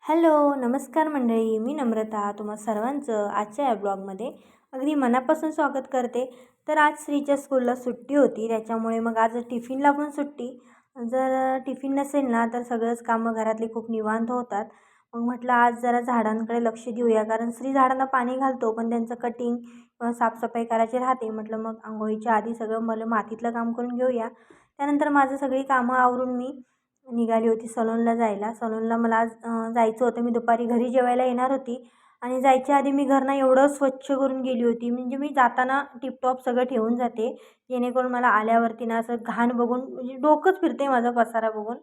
Hello, नमस्कार मंडळी. मी नम्रता तुम्हा सर्वांचं आजच्या या ब्लॉगमध्ये अगदी मनापासून स्वागत करते. तर आज श्रीच्या स्कूलला सुट्टी होती, त्याच्यामुळे मग आज टिफिनला पण सुट्टी. जर टिफिन नसेल ना तर सगळंच कामं घरातली खूप निवांत होतात. मग म्हटलं आज जरा झाडांकडे लक्ष देऊया, कारण श्री झाडांना पाणी घालतो पण त्यांचं कटिंग किंवा साफसफाई करायची राहते. म्हटलं मग आंघोळीच्या आधी सगळं मला मातीतलं काम करून घेऊया. त्यानंतर माझं सगळी कामं आवरून मी निघाली होती सलूनला जायला. सलूनला मला आज जायचं होतं. मी दुपारी घरी जेवायला येणार होती आणि जायच्या आधी मी घर ना एवढं स्वच्छ करून गेली होती. म्हणजे मी जाताना टिपटॉप सगळं ठेवून जाते, जेणेकरून मला आल्यावरती ना असं घाण बघून म्हणजे डोकंच फिरते माझा पसारा बघून.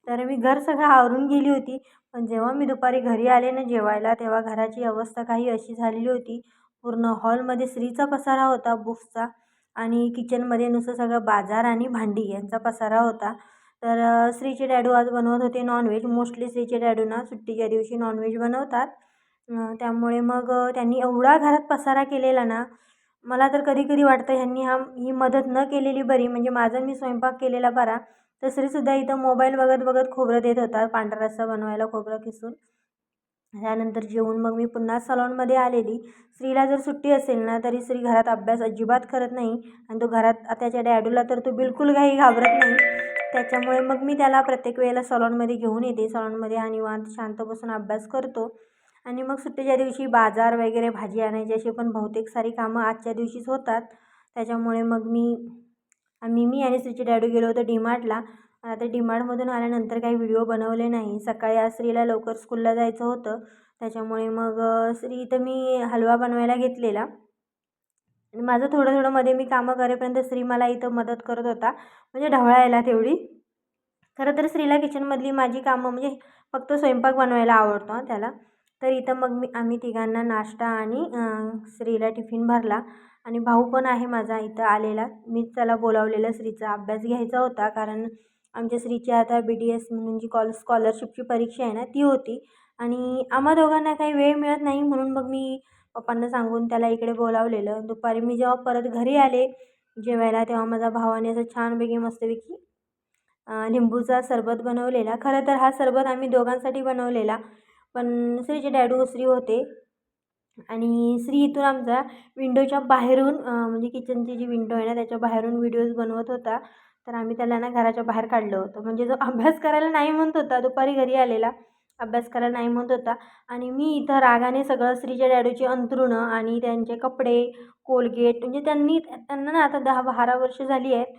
तर मी घर सगळं आवरून गेली होती. पण जेव्हा मी दुपारी घरी आले ना जेवायला, तेव्हा घराची अवस्था काही अशी झालेली होती. पूर्ण हॉलमध्ये श्रीचा पसारा होता बुक्सचा, आणि किचनमध्ये नुसतं सगळं बाजार आणि भांडी यांचा पसारा होता. तर श्रीचे डॅडू आज बनवत होते नॉनव्हेज. मोस्टली श्रीचे डॅडू ना सुट्टीच्या दिवशी नॉनव्हेज बनवतात. त्यामुळे मग त्यांनी एवढा घरात पसारा केलेला ना, मला तर कधी कधी वाटतं ह्यांनी ही मदत न केलेली बरी. म्हणजे माझा मी स्वयंपाक केलेला बरा. तर श्रीसुद्धा इथं मोबाईल बघत बघत खोबरं देत होता, पांढरा रस्सा बनवायला खोबरं किसून. त्यानंतर जेवून मग मी पुन्हा सलॉनमध्ये आलेली. श्रीला जर सुट्टी असेल ना तरी श्री घरात अभ्यास अजिबात करत नाही, आणि तो घरात त्याच्या डॅडूला तर तो बिलकुल काही घाबरत नाही. त्याच्यामुळे मग मी त्याला प्रत्येक वेळेला सलॉनमध्ये घेऊन येते. सलॉनमध्ये हा निवांत शांत बसून अभ्यास करतो. आणि मग सुट्टीच्या दिवशी बाजार वगैरे भाजी आणायची अशी पण बहुतेक सारी कामं आजच्या दिवशीच होतात. त्याच्यामुळे मग मी आणि श्रीचे डॅडू गेलो होतो डीमार्टला. आता डीमार्टमधून आल्यानंतर काही व्हिडिओ बनवले नाही. सकाळी आज श्रीला लवकर स्कूलला जायचं होतं, त्याच्यामुळे मग श्री इथं मी हलवा बनवायला घेतलेला. आणि माझं थोडं थोडं मध्ये मी कामं करेपर्यंत श्री मला इथं मदत करत होता, म्हणजे ढवळायला तेवढी. खरं तर श्रीला किचनमधली माझी कामं म्हणजे फक्त स्वयंपाक बनवायला आवडतो त्याला. तर इथं मग आम्ही तिघांना नाश्ता आणि श्रीला टिफिन भरला. आणि भाऊ पण आहे माझा इथं आलेला. मीच त्याला बोलावलेलं श्रीचा अभ्यास घ्यायचा होता, कारण आमच्या श्रीची आता BDS म्हणून जी स्कॉलरशिपची परीक्षा आहे ना ती होती. आणि आम्हा दोघांना काही वेळ मिळत नाही, म्हणून मग मी पप्पांना सांगून त्याला इकडे बोलावलेलं. दुपारी मी जेव्हा परत घरी आले जेवायला, तेव्हा माझ्या भावाने असं छानपैकी मस्तपैकी लिंबूचा सरबत बनवलेला. खरं तर हा सरबत आम्ही दोघांसाठी बनवलेला, पण श्रीचे डॅडू श्री होते. आणि श्री इथून आमचा विंडोच्या बाहेरून म्हणजे किचनची जी विंडो आहे ना त्याच्या बाहेरून व्हिडिओज बनवत होता. तर आम्ही त्याला ना घराच्या बाहेर काढलं होतं. म्हणजे जो अभ्यास करायला नाही म्हणत होता, दुपारी घरी आलेला अभ्यास करायला नाही म्हणत होता. आणि मी इथं रागाने सगळं श्रीच्या डॅडूची अंथरुणं आणि त्यांचे कपडे, कोलगेट, म्हणजे त्यांना ना आता 10-12 वर्ष झाली आहेत.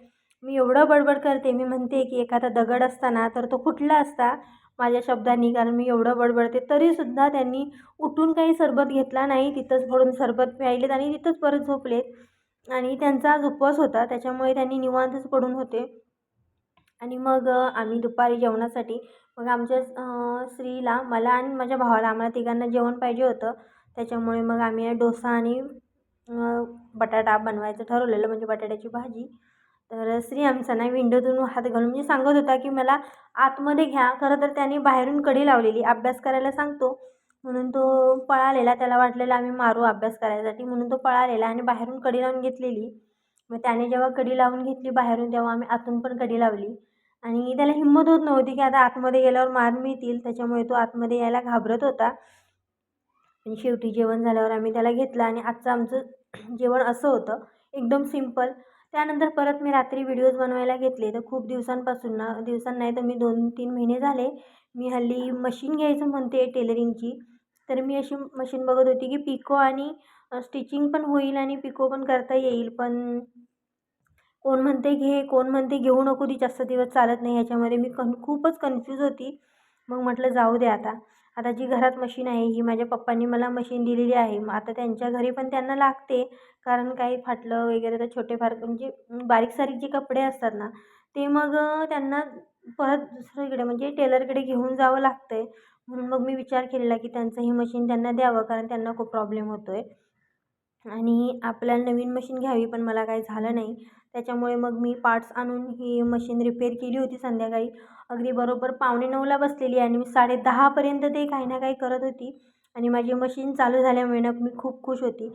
मी एवढं बडबड करते, मी म्हणते की एखादा दगड असता ना तर तो फुटला असता माझ्या शब्दांनी, कारण मी एवढं बडबडते. तरीसुद्धा त्यांनी उठून काही सरबत घेतला नाही, तिथंच पडून सरबत प्यायलेत आणि तिथंच परत झोपलेत. आणि त्यांचा आज उपवास होता, त्याच्यामुळे त्यांनी निवांतच पडून होते. आणि मग आम्ही दुपारी जेवणासाठी मग आमच्या श्रीला, मला आणि माझ्या भावाला, आम्हाला तिघांना जेवण पाहिजे होतं. त्याच्यामुळे मग आम्ही डोसा आणि बटाटा बनवायचं ठरवलेलं, म्हणजे बटाट्याची भाजी. तर श्री आमचा ना विंडोतून हात घालून म्हणजे सांगत होता की मला आतमध्ये घ्या. खरं तर त्याने बाहेरून कडी लावलेली, अभ्यास करायला सांगतो म्हणून तो पळालेला. त्याला वाटलेलं आम्ही मारू अभ्यास करायसाठी, म्हणून तो पळालेला आणि बाहेरून कडी लावून घेतलेली. मग त्याने जेव्हा कडी लावून घेतली बाहेरून, तेव्हा आम्ही आतून पण कडी लावली. आणि त्याला हिंमत होत नव्हती की आता आतमध्ये गेल्यावर मार मिळतील, त्याच्यामुळे तो आतमध्ये यायला घाबरत होता. आणि शेवटी जेवण झाल्यावर आम्ही त्याला घेतलं. आणि आजचं आमचं जेवण असं होतं, एकदम सिंपल. त्यानंतर परत मी रात्री व्हिडिओज बनवायला घेतले. तर खूप दिवसांपासून ना, दिवसां नाही तर मी 2-3 महिने झाले मी हल्ली मशीन घ्यायचं म्हणते टेलरिंगची. तर मी अशी मशीन बघत होती की पिको आणि स्टिचिंग पण होईल आणि पिको पण करता येईल. पण कोण म्हणते घे, कोण म्हणते घेऊ नको, ती जास्त दिवस चालत नाही. ह्याच्यामध्ये मी खूपच कन्फ्यूज होती. मग म्हटलं जाऊ दे आता. आता जी घरात मशीन आहे ही माझ्या पप्पांनी मला मशीन दिलेली आहे. मग आता त्यांच्या घरी पण त्यांना लागते, कारण काही फाटलं वगैरे तर छोटेफार म्हणजे बारीक-सारीक जे कपडे असतात ना ते मग त्यांना परत दुसरीकडे म्हणजे टेलरकडे घेऊन जावं लागतं आहे. म्हणून मग मी विचार केलेला की त्यांचं ही मशीन त्यांना द्यावं, कारण त्यांना खूप प्रॉब्लेम होतो आहे. आणि आपल्याला नवीन मशीन घ्यावी, पण मला काही झालं नाही. त्याच्यामुळे मग मी पार्ट्स आणून ही मशीन रिपेअर केली होती संध्याकाळी. अगदी बरोबर 8:45ला बसलेली आणि मी 10:30पर्यंत ते काही ना काही करत होती. आणि माझी मशीन चालू झाल्यामुळे ना मी खूप खुश होती.